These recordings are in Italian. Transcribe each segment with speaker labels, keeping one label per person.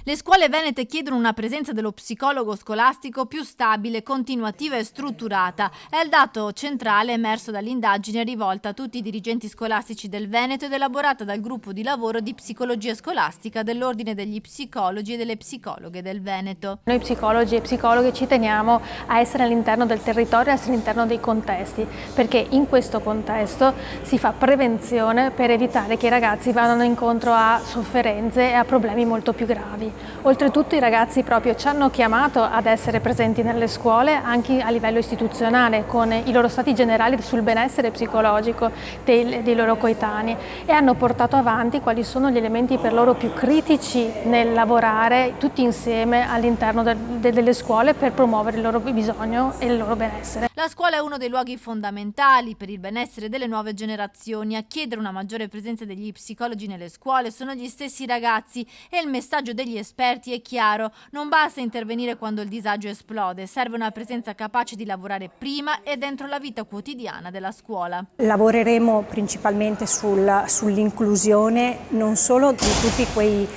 Speaker 1: Le scuole venete chiedono una presenza dello psicologo scolastico più stabile, continuativa e strutturata. È il dato centrale emerso dall'indagine rivolta a tutti i dirigenti scolastici del Veneto ed elaborata dal gruppo di lavoro di psicologia scolastica dell'Ordine degli Psicologi e delle Psicologhe del Veneto.
Speaker 2: Noi psicologi e psicologhe ci teniamo a essere all'interno del territorio, a essere all'interno dei contesti, perché in questo contesto si fa prevenzione per evitare che i ragazzi vadano incontro a sofferenze e a problemi molto più gravi. Oltretutto i ragazzi proprio ci hanno chiamato ad essere presenti nelle scuole anche a livello istituzionale con i loro stati generali sul benessere psicologico dei loro coetanei e hanno portato avanti quali sono gli elementi per loro più critici nel lavorare tutti insieme all'interno delle scuole per promuovere il loro bisogno e il loro benessere.
Speaker 1: La scuola è uno dei luoghi fondamentali per il benessere delle nuove generazioni. A chiedere una maggiore presenza degli psicologi nelle scuole sono gli stessi ragazzi e il messaggio degli esperti è chiaro: non basta intervenire quando il disagio esplode, serve una presenza capace di lavorare prima e dentro la vita quotidiana della scuola.
Speaker 3: Lavoreremo principalmente sull'inclusione non solo di tutti quei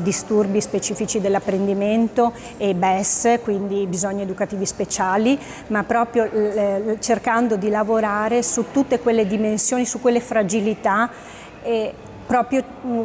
Speaker 3: disturbi specifici dell'apprendimento e BES, quindi bisogni educativi speciali, ma proprio cercando di lavorare su tutte quelle dimensioni, su quelle fragilità proprio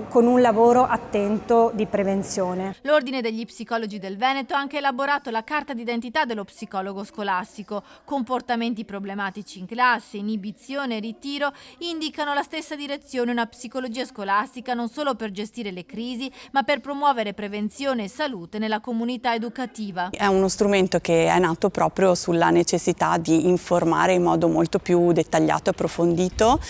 Speaker 3: con un lavoro attento di prevenzione.
Speaker 1: L'Ordine degli Psicologi del Veneto ha anche elaborato la carta d'identità dello psicologo scolastico. Comportamenti problematici in classe, inibizione e ritiro indicano la stessa direzione: una psicologia scolastica non solo per gestire le crisi, ma per promuovere prevenzione e salute nella comunità educativa.
Speaker 4: È uno strumento che è nato proprio sulla necessità di informare in modo molto più dettagliato e approfondito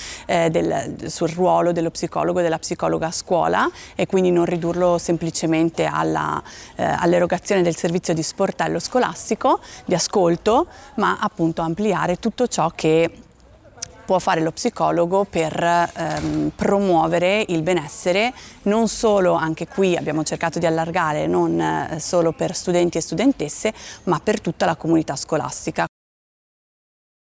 Speaker 4: sul ruolo dello psicologo e della psicologa a scuola, e quindi non ridurlo semplicemente all'erogazione del servizio di sportello scolastico, di ascolto, ma appunto ampliare tutto ciò che può fare lo psicologo per promuovere il benessere, non solo, anche qui abbiamo cercato di allargare, non solo per studenti e studentesse, ma per tutta la comunità scolastica.